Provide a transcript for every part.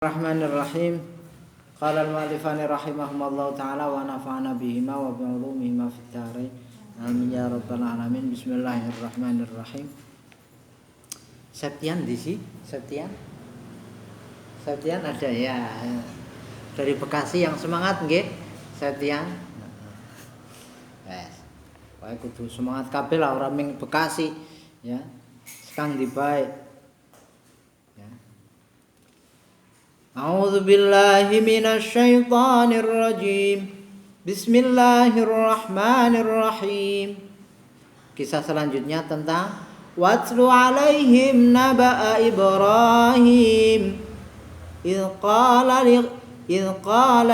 Bismillahirrahmanirrahim. Qala al-mu'allifani rahimahumullah ta'ala wa nafa'ana bihima wa bi'ulumihima fid dharain. Amin ya rabbal alamin. Bismillahirrahmanirrahim. Septian di sini? Septian ada ya. Dari Bekasi yang semangat nggih. Septian. Wes. Wae kudu semangat kabeh lah ora ming Bekasi ya. Sekang dibae. A'udzu billahi minasy syaithanir rajim. Bismillahirrahmanirrahim. Kisah selanjutnya tentang Watlu 'alaihim naba'a Ibrahim idz qala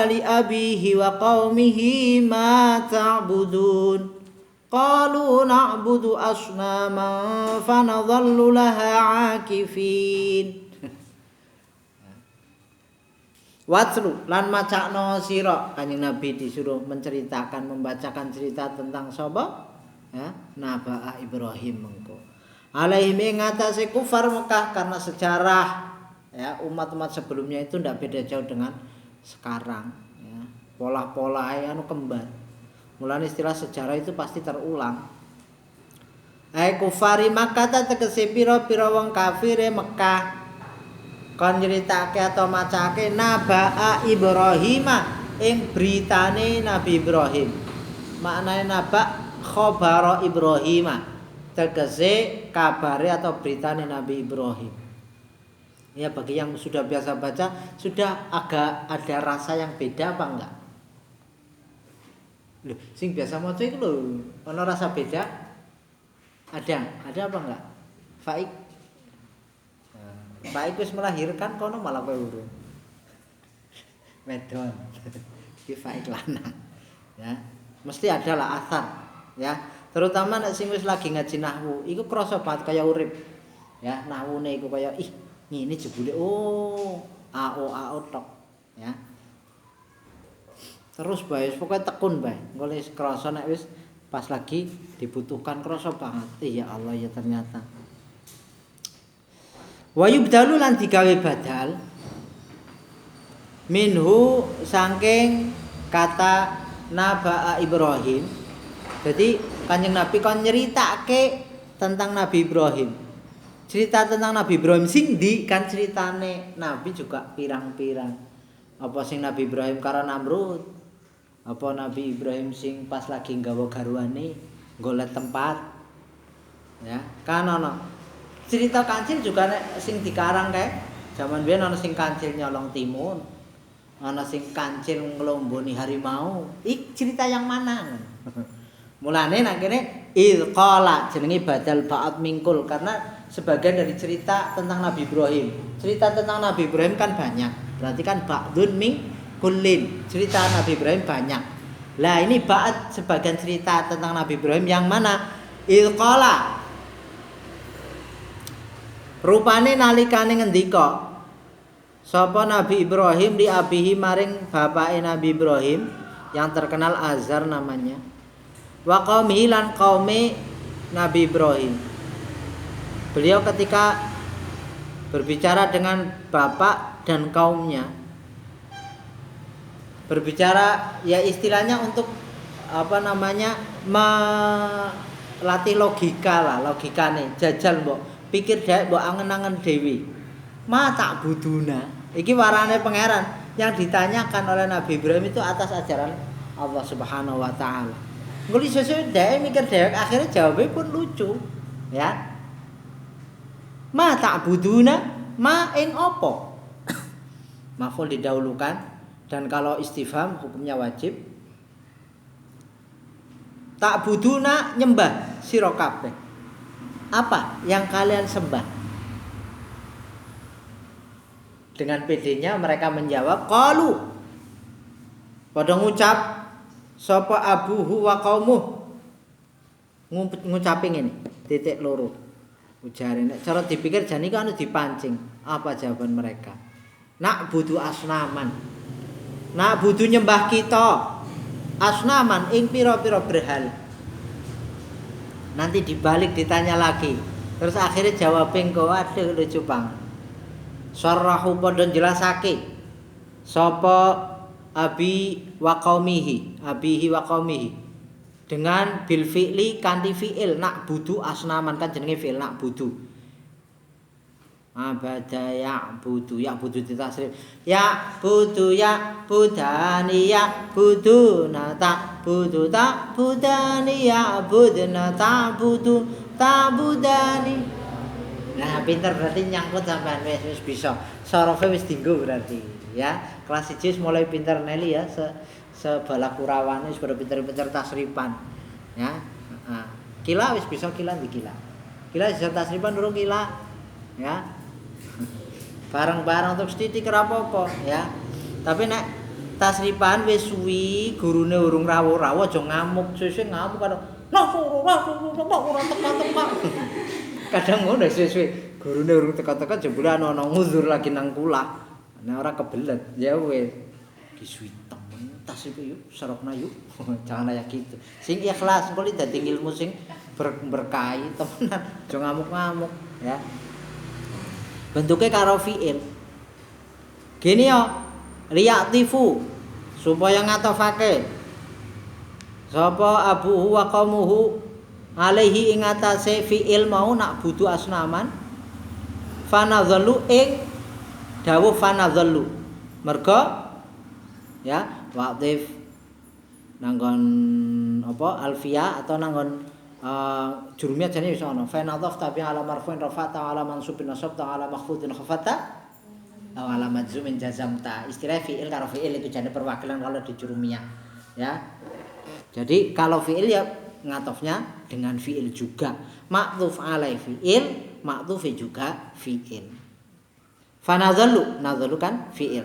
li abihi wa qaumihi ma ta'budun qalu na'budu asnaman fanadhallu laha 'akifin. Watlu lan macakno sira. Kanjeng Nabi disuruh menceritakan, membacakan cerita tentang sapa? Ya, Naba'a Ibrahim mengko. Alaihi ngatasi kufar Mekah karena sejarah ya umat-umat sebelumnya itu ndak beda jauh dengan sekarang ya. Pola-pola anu kembar. Mulane istilah sejarah itu pasti terulang. Kufari Makkah tegese pira-pira wong kafire Mekah. Kon nyeritake atau macake Naba'a Ibrahim ing beritane Nabi Ibrahim. Maknane naba khabara Ibrahim, tegese kabare atau beritane Nabi Ibrahim. Ya bagi yang sudah biasa baca sudah agak ada rasa yang beda apa enggak? Loh, sing biasa maca iku lho, ana rasa beda? Ada apa enggak? Faik Baik wis melahirkan kono malah kowe urung. Wedon. Iki faik lanang. Ya, mesti ada lah asar, ya. Terutama nek sing wis lagi ngaji nahwu, iku krasa banget kaya urip. Ya, nahwune iku kaya ngene jebule ao tok, ya. Terus bae pokoke tekun bae. Engko wis krasa nek wis pas lagi dibutuhkan krasa banget. Ya Allah ya ternyata. Wa yubdalu lan digawe badal minhu saking kata Naba'a Ibrahim. Jadi Kanjeng Nabi kon nyeritake tentang Nabi Ibrahim. Cerita tentang Nabi Ibrahim sing ndi kan ceritane Nabi juga pirang-pirang. Apa sing Nabi Ibrahim karo Namrud? Apa Nabi Ibrahim sing pas lagi nggawa garwane golek tempat? Ya, kan ono. Cerita kancil juga nek sing dikarang kae. Zaman biyen ana sing kancil nyolong timun. Ana sing kancil nglomboni harimau. Cerita yang mana? Mulane nek kene qala jenenge badal ba'at mingkul karena sebagian dari cerita tentang Nabi Ibrahim. Cerita tentang Nabi Ibrahim kan banyak. Berarti kan ba'dun min kullin. Cerita Nabi Ibrahim banyak. Lah ini ba'at sebagian cerita tentang Nabi Ibrahim yang mana? Qala rupane nalikane ngendika sapa Nabi Ibrahim di abihi maring bapake Nabi Ibrahim yang terkenal Azar namanya. Wa qaumihi lan qaume Nabi Ibrahim. Beliau ketika berbicara dengan bapak dan kaumnya berbicara ya istilahnya untuk melatih logika lah, logikane jajal mbok pikir dhek mbok angen-angen dhewe. Ma tak buduna. Iki warane pangeran yang ditanyakan oleh Nabi Ibrahim itu atas ajaran Allah Subhanahu wa taala. Nguli sesuk dhek mikir dhek akhirnya jawabnya pun lucu, ya. Ma tak buduna, ma ing apa? Maf'ul didahulukan dan kalau istifham hukumnya wajib. Tak buduna nyembah sira kabeh. Apa yang kalian sembah? Dengan pedenya mereka menjawab qalu. Padha ngucap sapa abuhu wa qaumuh. Ngucapi ngene, titik loro. Ujare nek cara dipikir jane iku anu dipancing. Apa jawaban mereka? Nak butuh asnaman. Nak butuh nyembah kita. Asnaman ing pira-pira berhala. Nanti dibalik ditanya lagi. Terus akhirnya jawab engko, aduh lucu banget. Syarrahu padha jelasake sapa abihi wa qaumihi dengan bil fi'li kanthi fi'il nak budu asnaman kan jenenge fi'il nak budu. Abada ya'budu ditasrif ya'budu ya'budani ya'buduna ta'budu ta'budani ya'buduna ta'budu ta'budani. Nah pinter berarti nyangkut sampean wis bisa sorofe wis dienggo berarti ya. Kelas 1 mulai pinter Neli ya sebala kurawane wis pinter-pinter tasrifan ya. Kila wis bisa kila di kila bisa tasrifan durung kila ya. Bareng-bareng untuk setitik ora apa-apa ya. Tapi nek tasrifan wis suwi gurune urung rawuh-rawuh aja ngamuk, sesuk ngamuk karo ora teka-teka. Kadang ngono suwe-suwe gurune urung teka-teka jebule ana nguzur lagi nang kula. Nek ora kebelet ya wis disuwi temen tas iku yuk serokna yuk. Jangan kayak gitu. Sing ikhlas engko dadi ilmu sing berkahi temenan, aja ngamuk-ngamuk ya. Bentuknya karo fi'il. Gini ya, liya'tifu supaya ngatofake. Sapa abuhu wa qaumuhu alaihi ing atase fi'il mau nak butuh asnaman. Fanadhallu ing dawuh fanadhallu. Mergo ya, waqtif nanggon apa alfiya atau nanggon jurumiyah jane iso ana fa nadhaf tapi ala marfu'in rafa'ta ala mansubin nasabta ala makhfudin khafata atau ala majzumin jazamta. Istilah fi'il karo fi'il itu jane perwakilan kalau di jurumiyah ya. Jadi kalau fi'il ya ngatofnya dengan fi'il juga. Ma'tuf alai fi'il, ma'tufi juga fi'il. Fa nadhallu kan fi'il.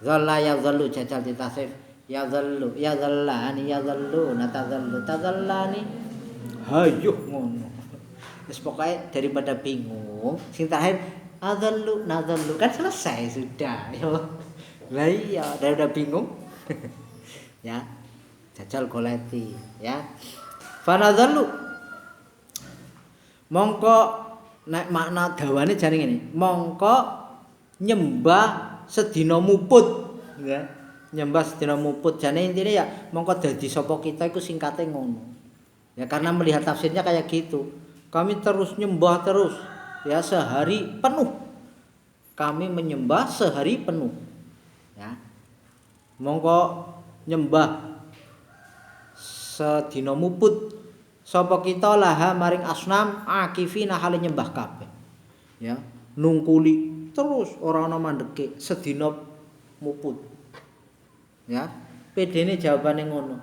Dhalla yadhallu jajal ditasrif yadhallu yadhallani yadhallu natadhallu tadhallani. Hayuh ngono. Wis pokoke daripada bingung, sing terakhir adzallu nadzallu kan selesai sudah. Lah iya, daripada bingung. Ya. Jajal goleti, ya. Fa nadzallu. Mongko nek makna dawane jane ngene, mongko nyembah sedina muput, ya. Nyembah sedina muput jane intine ya mongko dadi sapa kita iku singkate ngono. Ya karena melihat tafsirnya kayak gitu. Kami terus nyembah terus ya sehari penuh. Kami menyembah sehari penuh. Ya. Mongko nyembah sedina muput sapa kita laha maring asnam akifina hale nyembah kabeh. Ya, nungkuli terus ora ana mandeke sedina muput. Ya, pedene jawabane ngono.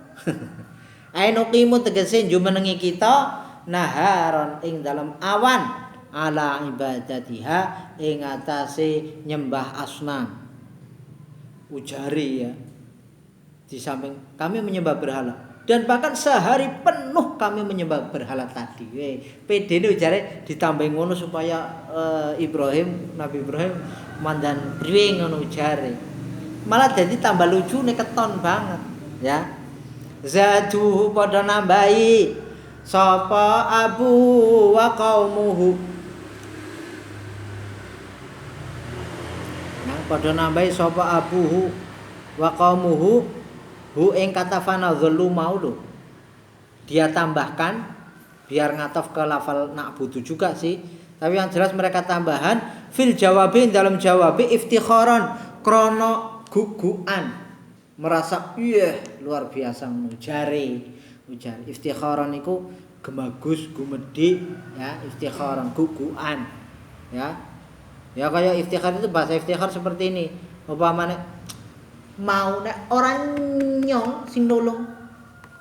Ainoqimu tegese jumenengi kita naharon ing dalam awan ala ibadatiha ing atase nyembah asnam. Ujari ya. Di samping kami menyembah berhala dan bahkan sehari penuh kami menyembah berhala tadi. Pedene ujare ditambah ngono supaya Nabi Ibrahim mandan priwe ngono ujare. Malah jadi tambah lucu nek keton banget ya. Zaduhu padha nambahi sapa abu wa qaumuhu. Nang padha nambahi sapa abuhu wa qaumuhu hu ing kata fanadhallu mau lho. Dia tambahkan biar ngatof ke lafal na'budu juga sih. Tapi yang jelas mereka tambahan fil jawabi dalam jawabi iftikharan krana gugukan. Merasa luar biasa ujare iftikharan niku gemagus gumedhi ya iftikharan gugukan ya kayak iftikhar itu bahasa iftikhar seperti ini upamane mau nek orang nyong sing nolong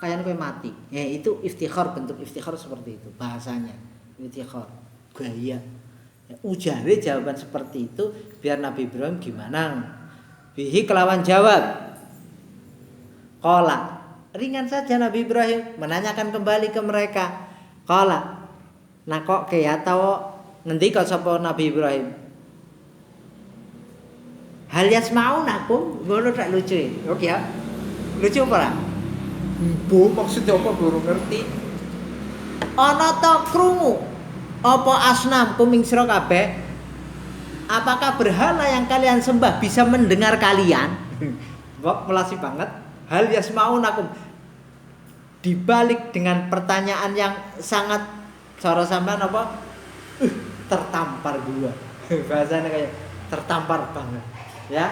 kayane kowe mati ya itu iftikhar bentuk iftikhar seperti itu bahasanya iftikhar gaya ya, ujare jawaban seperti itu biar Nabi Ibrahim gimana bihi kelawan jawab qala ringan saja Nabi Ibrahim menanyakan kembali ke mereka. Qala nakoke atau ngendika sapa Nabi Ibrahim. Hal yasmaunakum ngono tak lucu. Oke ya. Lucu apa? Bu maksudnya apa guru ngerti? Ana ta krungu apa asnam kuming sira kabeh? apakah berhala yang kalian sembah bisa mendengar kalian? Wah, melasi banget. Hal yasma'unakum. Dibalik dengan pertanyaan yang sangat cara sampean apa? Tertampar gua. Bahasanya kayak tertampar banget. Ya.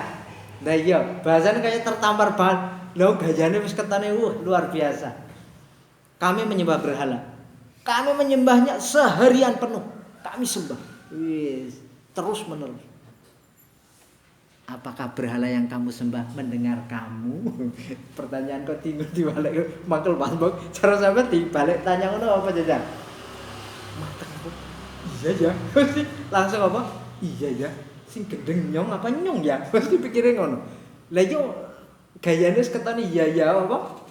Nah iya, bahasanya kayak tertampar banget. Loh gajane wis ketane luar biasa. Kami menyembah berhala. Kami menyembahnya seharian penuh. Kami sembah. Wis, terus menerus. Apakah berhala yang kamu sembah mendengar kamu? Pertanyaan kok tinggal dibalik mangkel pasbok. Cara sampai dibalik tanya ngono apa jajan? Mata aku. Iya ya. Langsung apa? Iya ya. Sing gendeng nyong apa nyong ya? Pasti pikirin ngono. Lah yo gayane ketone iya ya apa?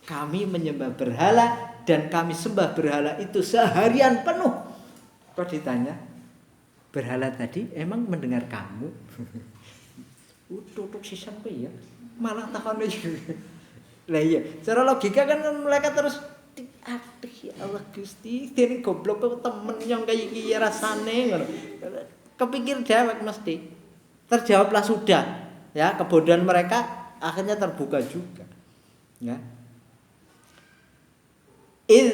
Kami menyembah berhala dan kami sembah berhala itu seharian penuh. Kok ditanya? Berhala tadi emang mendengar kamu? Tutuk sisan kok ya. Malah takone juga. Lah iya, secara logika kan mereka terus aduh ya Allah Gusti, dene goblok temen yang kayak iki ya rasane ngono. Kepikir dewek mesti. Terjawablah sudah. Ya, kebodohan mereka akhirnya terbuka juga. Ya.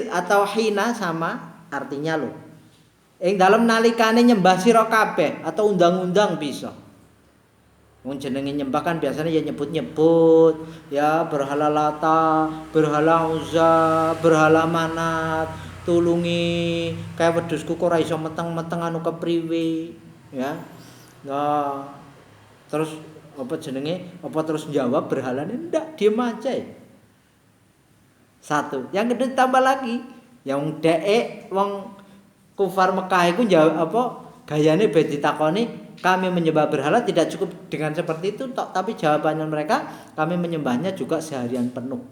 Atau hina sama artinya lo. Ing dalam nalikane nyembah sira kabeh atau undang-undang bisa. Wong jenenge nyembah kan biasanya ya nyebut-nyebut, ya berhala Lata, berhala Uzza, berhala Manat, tulungi kayak wedhusku kok ora iso meteng-meteng anu kepriwe, ya. Nah, terus apa jenenge? Apa terus jawab berhalane ndak, diem aja. Satu. Yang kedua tambah lagi, yang dhek wong kufar Mekah iku jawab apa? Gayane ben ditakoni kami menyembah berhala tidak cukup dengan seperti itu tapi jawabannya mereka kami menyembahnya juga seharian penuh.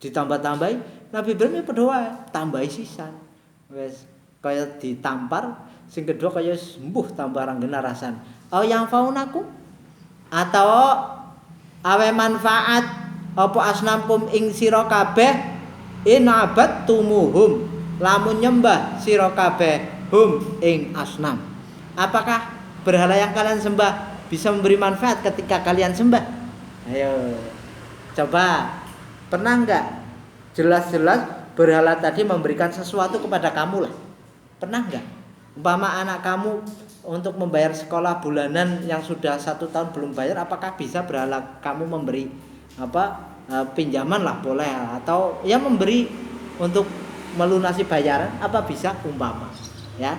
Ditambah-tambahi Nabi Ibrahim berdoa tambahi sisan. Wes kaya ditampar sing kedua kaya sembuh tambah ranggena rasan. Oh yang faunaku atau awe manfaat apa asnampum ing sira kabeh inabat tumuhum lamun nyembah sira kabeh hum ing asnam. Apakah berhala yang kalian sembah bisa memberi manfaat ketika kalian sembah? Ayo, coba. Pernah enggak jelas-jelas berhala tadi memberikan sesuatu kepada kamu lah? Pernah enggak? Umpama anak kamu untuk membayar sekolah bulanan yang sudah 1 tahun belum bayar, apakah bisa berhala kamu memberi pinjaman lah boleh, atau ya memberi untuk melunasi bayaran, apa bisa umpama? Ya.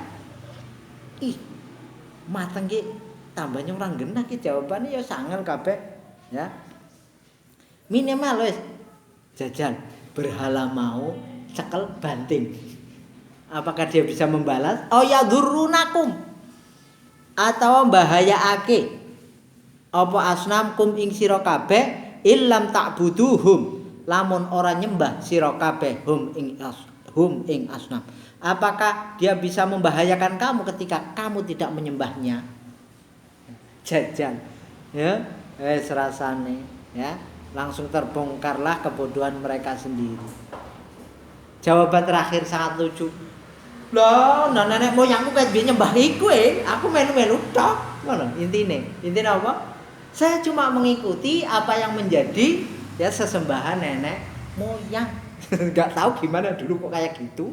Mateng ki tambahnya orang genah ki jawabannya ya sangen kabeh ya. Minimal wis jajan berhala mau cekel banting. Apakah dia bisa membalas? Oh ya durunakum atau bahayaake apa asnamkum ing sira kabeh illam ta'buduhum lamun ora nyembah sira kabeh hum ing asnam. Apakah dia bisa membahayakan kamu ketika kamu tidak menyembahnya? Jajan. Ya, serasane ya. Langsung terbongkarlah kebodohan mereka sendiri. Jawaban terakhir sangat lucu. Lah, nenek moyangku kan biyen nyembah iku aku melu-melu tok. Ngono intine. Intine apa? Saya cuma mengikuti apa yang menjadi ya sesembahan nenek moyang. Enggak tahu gimana dulu kok kayak gitu.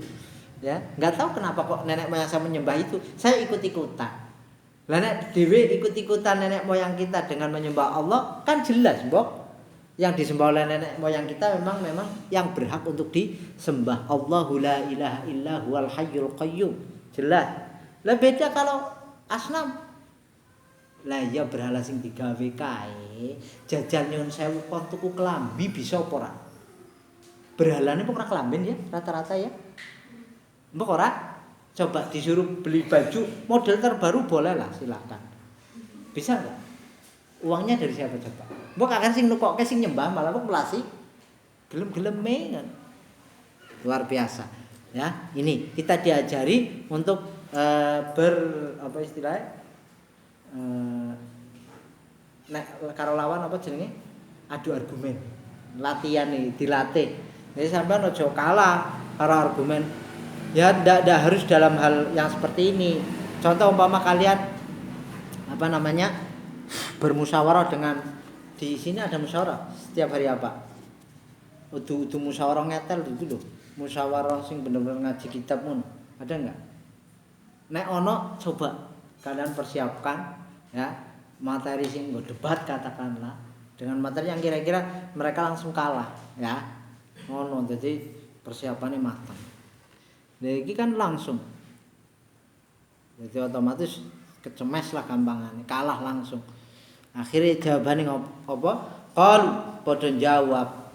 Ya, nggak tahu kenapa kok nenek moyang saya menyembah itu. Saya ikut-ikutan. Lah nek dhewe ikut-ikutan nenek moyang kita dengan menyembah Allah, kan jelas, Mbok. Yang disembah oleh nenek moyang kita memang yang berhak untuk disembah. Allahu la ilaha illa huwal hayyul qayyum. Jelas. Lah beda kalau asnam. Lah ya berhala sing digawe kae, jajan nyun sewu kon tuku klambi bisa apa ora? Berhalane kok ora klamben ya rata-rata ya. Mbok ora? Coba disuruh beli baju model terbaru boleh lah, silakan. Bisa enggak? Uangnya dari siapa coba? Mbok akan sing nukokke sing nyembah malah kok melasi. Gelem-geleme kan. Luar biasa. Ya, ini kita diajari untuk apa istilahnya? Nek karo lawan apa jenenge? Adu argumen. Latihan nih, dilatih. Jadi sampean aja kalah karo argumen. Ya tidak harus dalam hal yang seperti ini. Contoh umpama kalian apa namanya, bermusyawarah dengan, di sini ada musyawarah setiap hari apa? Udu musyawarah ngetel itu loh. Musyawarah sing bener-bener ngaji kitab ngono. Ada enggak? Nek ono coba kalian persiapkan ya materi sing nggo debat katakanlah dengan materi yang kira-kira mereka langsung kalah ya. Ngono jadi persiapannya matang. Nah iki kan langsung. Jadi otomatis kecemes lah gampangannya, kalah langsung. Akhirnya jawabannya apa? Qalu padha jawab.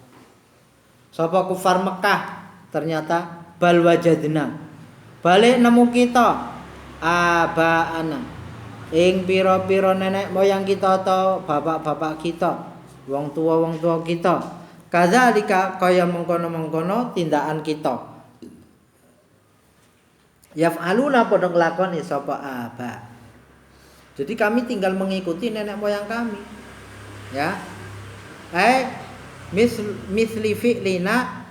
Sapa kufar Mekah ternyata bal wajadna. Balik nemu kita abaana. Ing pira-pira nenek moyang kita atau bapak-bapak kita, wong tua kita. Kadzalika kaya mengkono-mengkono tindakan kita. Yaf'aluna padha nglakoni sapa aba. Jadi kami tinggal mengikuti nenek moyang kami. Ya. Misli fi'lina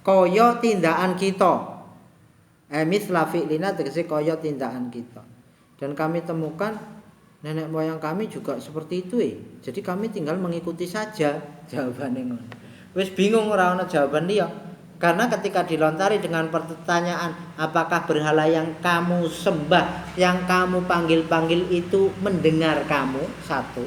kaya tindakan kita. Misla fi'lina tegese kaya tindakan kita. Dan kami temukan nenek moyang kami juga seperti itu Jadi kami tinggal mengikuti saja jawabannya ngono. Wis bingung ora ana jawaban liya. Karena ketika dilontari dengan pertanyaan apakah berhala yang kamu sembah, yang kamu panggil-panggil itu mendengar kamu, satu.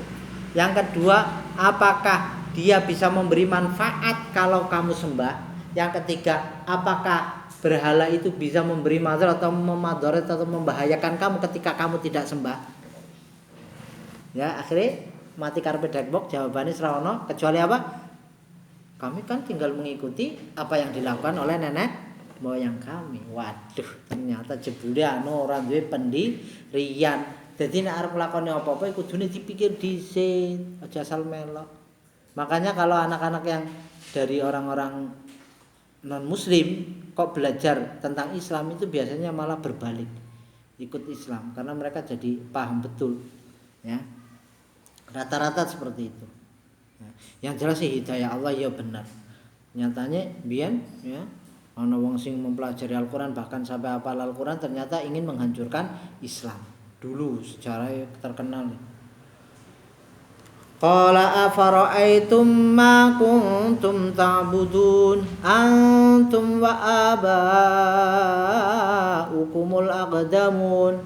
Yang kedua, apakah dia bisa memberi manfaat kalau kamu sembah. Yang ketiga, apakah berhala itu bisa memberi madarat atau memadarat atau membahayakan kamu ketika kamu tidak sembah. Ya, akhirnya mati karpe dekbok jawabannya serono kecuali apa? Kami kan tinggal mengikuti apa yang dilakukan oleh nenek moyang kami. Waduh, ternyata jebule anu ora duwe pendirian. Dadi nek arep nglakoni apa-apa iku kudune dipikir dhisik, aja asal melok. Makanya kalau anak-anak yang dari orang-orang non muslim kok belajar tentang Islam itu biasanya malah berbalik. Ikut Islam karena mereka jadi paham betul. Ya. Rata-rata seperti itu. Yang jelas sih hidayah Allah ya benar. Nyatanya biyen ya ana wong sing mempelajari Al-Qur'an bahkan sampai hafal Al-Qur'an ternyata ingin menghancurkan Islam. Dulu sejarah terkenal. Qala afara'aitum ma kuntum ta'budun antum wa aba'ukumul aqdamun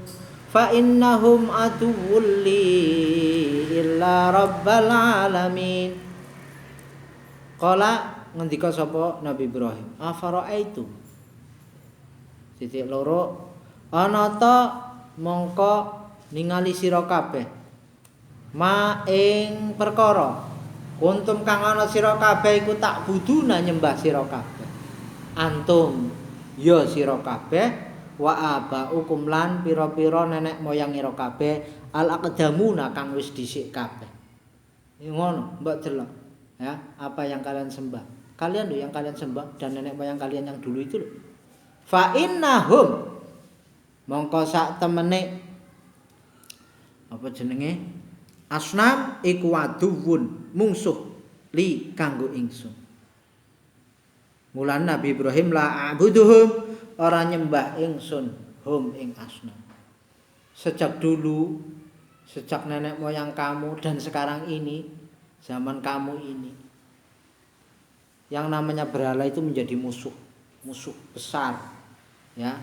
fa innahum atuwwul li illa rabbal alamin. Qala ngendika sapa Nabi Ibrahim, afara'aitu. Titik loro ana ta mongko ningali sira kabeh ma ing perkara kuntum kang ana sira kabeh iku tak buduna nyembah sira kabeh. Antum ya sira kabeh wa abaukum lan pira-pira nenek moyang ira kabeh al aqdamuna kang wis dhisik kabeh. Ngono, mbok delok ya, apa yang kalian sembah. Kalian lho yang kalian sembah dan nenek moyang kalian yang dulu itu lho. Fa innahum mongko sak temene apa jenenge? Asnam iku waduwun mungsuh li kanggo ingsun. Mulan Nabi Ibrahim la abuduhum ora nyembah ingsun hum ing asnam. Sejak dulu, sejak nenek moyang kamu dan sekarang ini, zaman kamu ini, yang namanya berhala itu menjadi musuh besar, ya,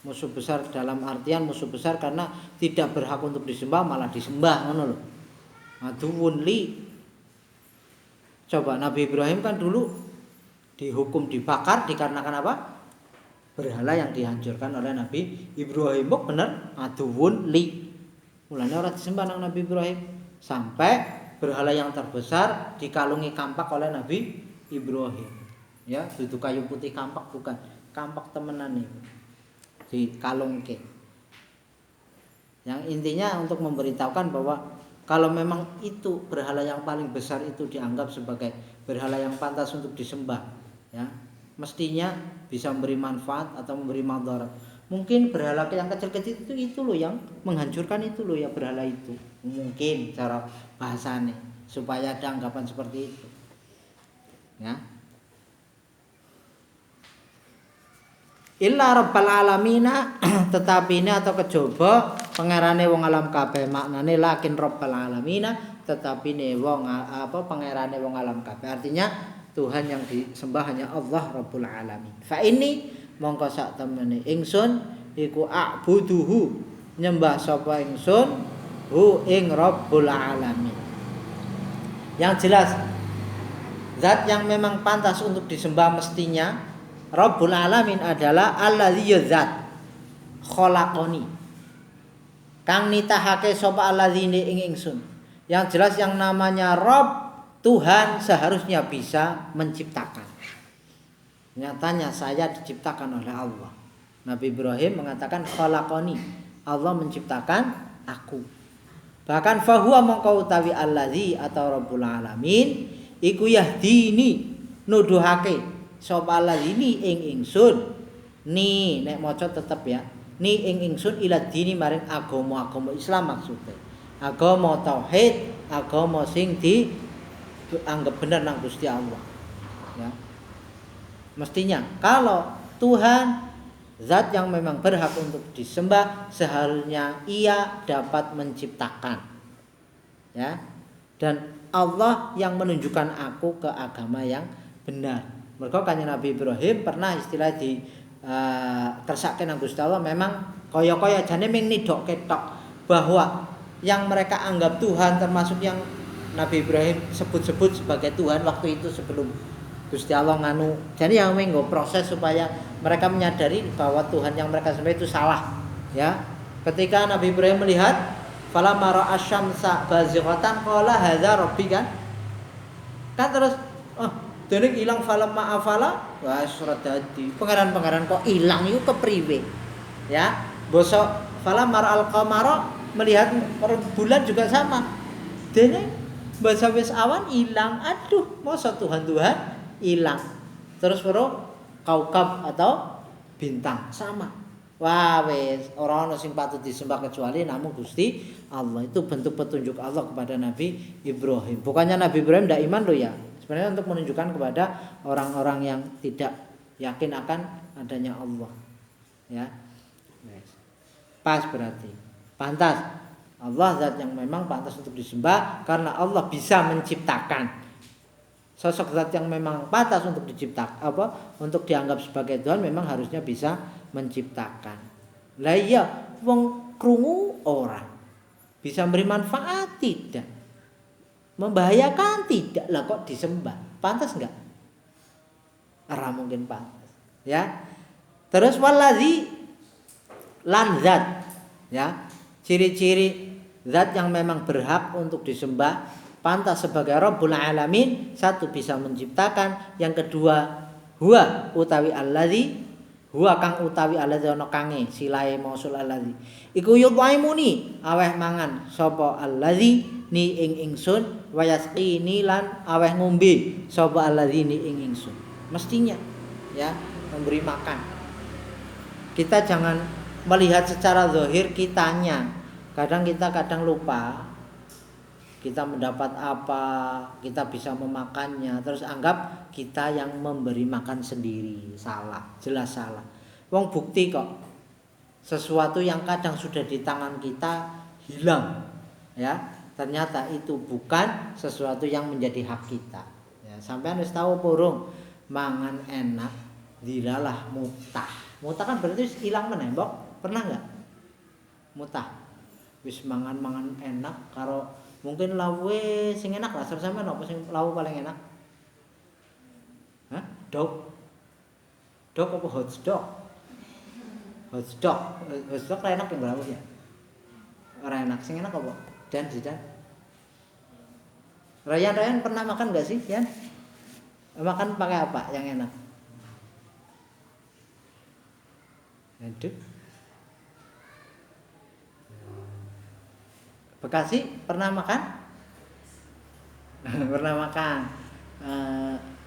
musuh besar dalam artian musuh besar karena tidak berhak untuk disembah malah disembah, ngono loh. Aduwun li. Coba Nabi Ibrahim kan dulu dihukum dibakar dikarenakan apa? Berhala yang dihancurkan oleh Nabi Ibrahim. Bener, aduwun li. Mulanya orang disembah nang Nabi Ibrahim sampai berhala yang terbesar dikalungi kampak oleh Nabi Ibrahim. Ya, duduk kayu putih kampak bukan, kampak temenan nih. Dikalungke. Yang intinya untuk memberitahukan bahwa kalau memang itu berhala yang paling besar itu dianggap sebagai berhala yang pantas untuk disembah, ya, mestinya bisa memberi manfaat atau memberi madarat. Mungkin berhala yang kecil-kecil itu loh yang menghancurkan itu loh ya berhala itu. Mungkin cara bahasanya supaya ada anggapan seperti itu. Ya. Illa rabbal alamina tetapi ini atau kejaba pangerane wong alam kabeh maknane lakin rabbal alamina tetapi ne wong apa pangerane wong alam kabeh artinya Tuhan yang disembah hanya Allah Rabbul Alamin. Fa ini mongko sak temene ingsun iku a'buduhu nyembah sapa ingsun hu ing Rabbul Alamin. Yang jelas zat yang memang pantas untuk disembah mestinya Rabbul Alamin adalah allazi zat khalaqani kang nitahake sapa allazine ing ingsun. Yang jelas yang namanya Rabb Tuhan seharusnya bisa menciptakan. Nyatanya saya diciptakan oleh Allah. Nabi Ibrahim mengatakan khalaqani, Allah menciptakan aku. Bahkan fahuwa mongko utawi allazi atau Rabbul Alamin iku yahdini nuduhake sapa allazini ing ingsun ni nek maca tetep ya ni ing ingsun ila dini maring agama Islam maksudnya. Agama tauhid, agama sing anggap benar nang Gusti Allah. Ya. Mestinya kalau Tuhan zat yang memang berhak untuk disembah seharusnya ia dapat menciptakan. Ya. Dan Allah yang menunjukkan aku ke agama yang benar. Mergo Kanjeng Nabi Ibrahim pernah istilah di kersake nang Gusti Allah memang kaya-kaya jane ming nidokke tok bahwa yang mereka anggap Tuhan termasuk yang Nabi Ibrahim sebut-sebut sebagai Tuhan waktu itu sebelum Gusti Allah nganu. Jadi yang menggo proses supaya mereka menyadari bahwa Tuhan yang mereka sembah itu salah. Ya. Ketika Nabi Ibrahim melihat falamma ra'a asy-syamsa bazighatan qala hadza rabbi kan terus dene ilang falamma afala wah surat dadi pangeran-pangeran kok ilang iku kepriwe. Ya. Bosok falamma ra'al qamara melihat bulan juga sama. Dene bahasa wis awan ilang, aduh, masa Tuhan hilang. Terus baru kaukab atau bintang sama. Wah wis ora ana sing patut disembah kecuali namung Gusti Allah. Itu bentuk petunjuk Allah kepada Nabi Ibrahim. Bukannya Nabi Ibrahim ndak iman loh ya. Sebenarnya untuk menunjukkan kepada orang-orang yang tidak yakin akan adanya Allah. Ya. Pas berarti. Pantas. Allah zat yang memang pantas untuk disembah karena Allah bisa menciptakan. Sosok zat yang memang pantas untuk diciptakan untuk dianggap sebagai Tuhan memang harusnya bisa menciptakan. Lah iya wong krungu ora. Bisa memberi manfaat tidak. Membahayakan tidak. Lah kok disembah? Pantas enggak? Ora mungkin pantas. Ya. Terus waladzi lan zat ya. Ciri-ciri zat yang memang berhak untuk disembah pantas sebagai Rabbul Alamin. Satu bisa menciptakan, yang kedua huwa utawi allazi huwa kang utawi allazi ana kange silahe mausul allazi iku yudhaimuni aweh mangan sapa allazi ni ing ingsun wayasqini lan aweh ngombe sapa allazi ni ing ingsun. Mestinya ya memberi makan. Kita jangan melihat secara zahir kitanya. Kadang lupa kita mendapat apa, kita bisa memakannya, terus anggap kita yang memberi makan sendiri. Salah, jelas salah. Wong bukti kok sesuatu yang kadang sudah di tangan kita hilang, ya ternyata itu bukan sesuatu yang menjadi hak kita. Ya, sampean wis tahu purung mangan enak, dilalah mutah. Mutah kan berarti hilang meneh, Mbok. Pernah enggak? Mutah. Wis mangan-mangan enak karo mungkin lawe sing enak lah sampean apa sing lawe paling enak? Hah? Dog apa hot dog? Hot dog enak yang berapa ya? Ora enak, sing enak apa? Dan Ryan pernah makan enggak sih, Yan? Makan pakai apa yang enak? Aduh. Bekasi pernah makan? Pernah makan.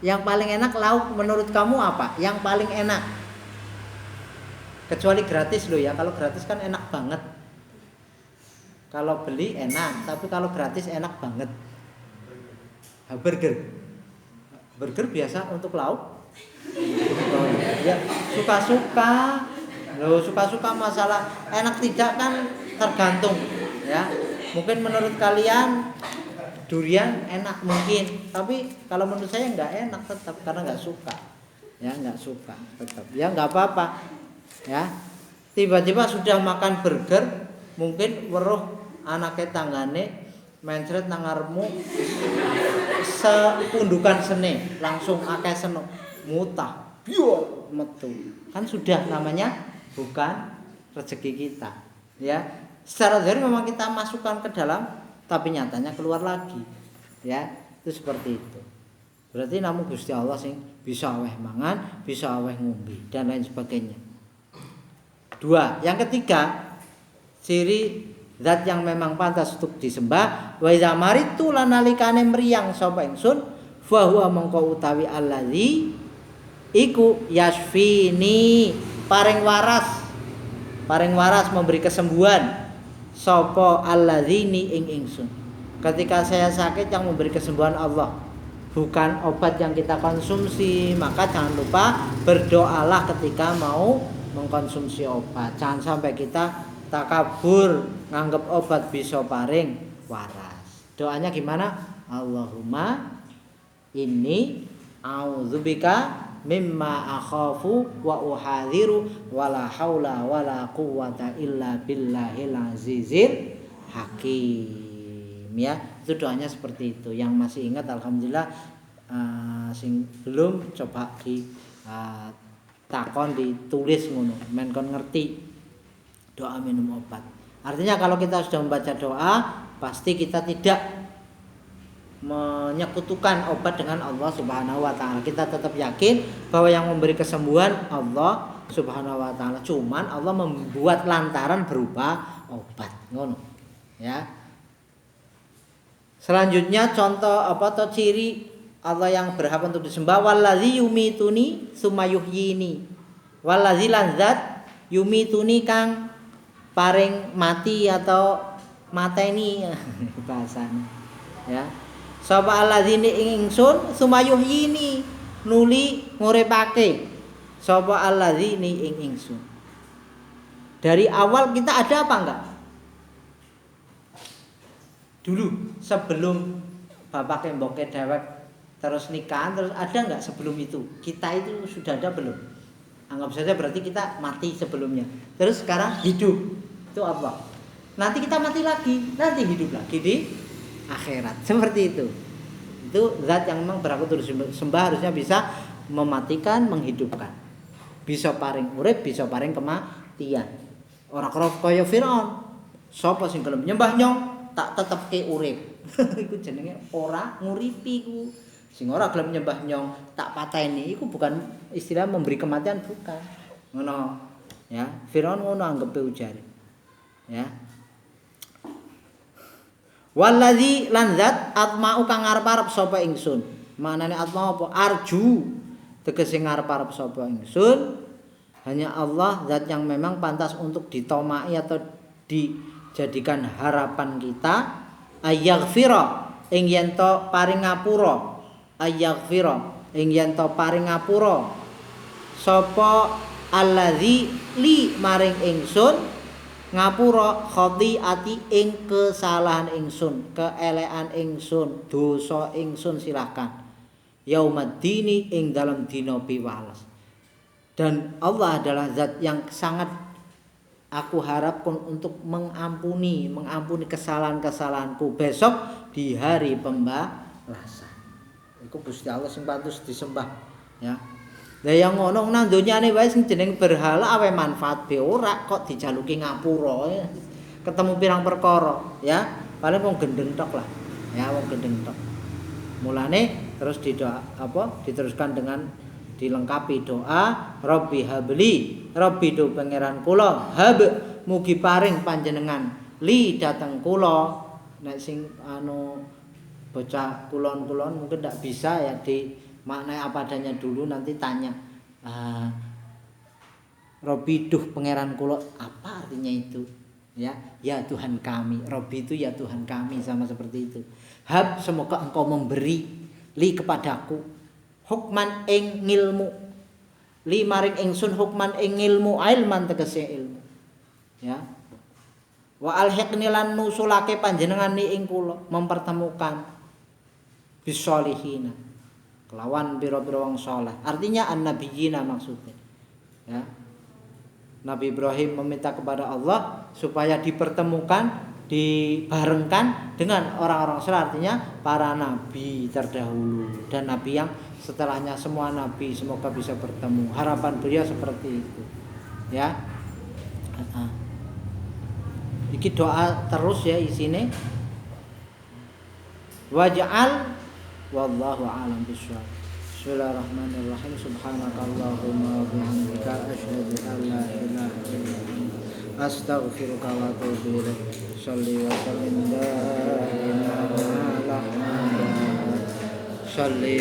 Yang paling enak lauk menurut kamu apa? Yang paling enak? Kecuali gratis loh ya. Kalau gratis kan enak banget. Kalau beli enak, tapi kalau gratis enak banget. Burger. Burger biasa untuk lauk Oh, ya suka-suka. Loh, suka-suka masalah enak tidak kan tergantung ya. Mungkin menurut kalian durian enak mungkin, tapi kalau menurut saya nggak enak tetap karena nggak suka. Ya nggak suka tetap. Ya nggak apa-apa. Ya. Tiba-tiba sudah makan burger, mungkin weruh anake tanggane mencret nang ngarepmu sepundukan sene, langsung akeh seneng mutah. Yo metu. Kan sudah namanya bukan rezeki kita. Ya. Secara zahir memang kita masukkan ke dalam tapi nyatanya keluar lagi. Ya, itu seperti itu. Berarti namun Gusti Allah sing bisa aweh mangan, bisa aweh ngombe dan lain sebagainya. 2. Yang ketiga, ciri zat yang memang pantas untuk disembah, wa iza maritu lan nalikane mriyang sapa ingsun, fa huwa mongko utawi allazi iku yasfini paring waras memberi kesembuhan sapa alladzini ing ingsun. Ketika saya sakit yang memberi kesembuhan Allah, bukan obat yang kita konsumsi. Maka jangan lupa berdoalah ketika mau mengkonsumsi obat. Jangan sampai kita takabur nganggep obat bisa paring waras. Doanya gimana? Allahumma inni a'udzubika mimma akhafu wa uhadhiru wala haula wala quwwata illa billahil azizil hakim. Ya, itu doanya seperti itu. Yang masih ingat alhamdulillah, sing belum coba di takon ditulis ngono, men kon ngerti doa minum obat. Artinya kalau kita sudah membaca doa, pasti kita tidak menyekutukan obat dengan Allah Subhanahu wa taala. Kita tetap yakin bahwa yang memberi kesembuhan Allah Subhanahu wa taala. Cuman Allah membuat lantaran berupa obat, ngono. Ya. Selanjutnya contoh apa atau ciri Allah yang berhak untuk disembah, wallazi yumituni summa yuhyini. Wallazi lanzat yumituni kang paring mati atau mateni bahasane. Ya. Sapa alladzine ing ingsun summa yuhyini nuli nguripake. Sapa alladzine ing ingsun. Dari awal kita ada apa enggak? Dulu sebelum bapak kemboke dewek terus nikahan terus ada enggak sebelum itu? Kita itu sudah ada belum? Anggap saja berarti kita mati sebelumnya. Terus sekarang hidup. Itu apa? Nanti kita mati lagi, nanti hidup lagi di akhirat. Seperti itu. Itu zat yang memang berhak untuk disembah, harusnya bisa mematikan, menghidupkan. Bisa paring urip, bisa paring kematian. Ora kaya Firaun. Sapa sing gelem nyembah nyong tak tetepke urip. Iku jenenge ora nguripi iku. Sing ora gelem nyembah nyong tak pateni iku bukan istilah memberi kematian, bukan. Ngono. Ya, Firaun ngono anggepe ujare. Ya. Wallazi lanzat atma'u kang arep-arep sapa ingsun. Manane atma apa? Arju. Tegese ngarep-arep sapa ingsun. Hanya Allah zat yang memang pantas untuk ditomai atau dijadikan harapan kita. Ayaghfira ing yen to paring ngapura. Ayaghfira ing yen to paring ngapura. Sapa allazi li maring ingsun ngapura khati'ati ing kesalahan ingsun, keelekan ingsun, dosa ingsun silakan. Yaumaddini ing dalam dina piwales. Dan Allah adalah zat yang sangat aku harapkan untuk mengampuni kesalahan-kesalahanku besok di hari pembalasan. Iku Gusti Allah sing pantes disembah, ya. Lah yang ngono nang donyane wae sing jeneng berhala awe manfaat be ora kok dijaluki ngapura ya. Ketemu pirang perkara ya, paling wong gendeng tok lah. Ya wong gendeng tok. Mulane terus diteruskan dengan dilengkapi doa Rabbi habli, Rabbi do pangeran kula, hab mugi paring panjenengan li dateng kula. Nek sing bocah kulon-kulon mungkin ndak bisa ya maknai apa adanya dulu, nanti tanya Robi duh pangeran kula, apa artinya itu? Ya Tuhan kami. Robi itu ya Tuhan kami, sama seperti itu. Hab semoga engkau memberi li kepadaku. hukman ing ngilmu. Li maring ingsun hukman ing ilmu ilman tegese ilmu. Ya. Wa alhiqni lan nusulake panjenengani ing kula mempertemukan bisolihina kelawan biro-biro wong saleh. Artinya an-nabiyina maksudnya. Ya. Nabi Ibrahim meminta kepada Allah supaya dipertemukan, dibarengkan dengan orang-orang saleh, artinya para nabi terdahulu dan nabi yang setelahnya, semua nabi semoga bisa bertemu. Harapan beliau seperti itu. Ya. Iki doa terus ya isine. Waj'al wallahu a'lam bishawab. Bismillahirrahmanirrahim. Subhanakallahumma wa bihamdika asyhadu an la ilaha illa anta astaghfiruka wa atubu ilaik. Shalli wa sallim ala Muhammad. Shalli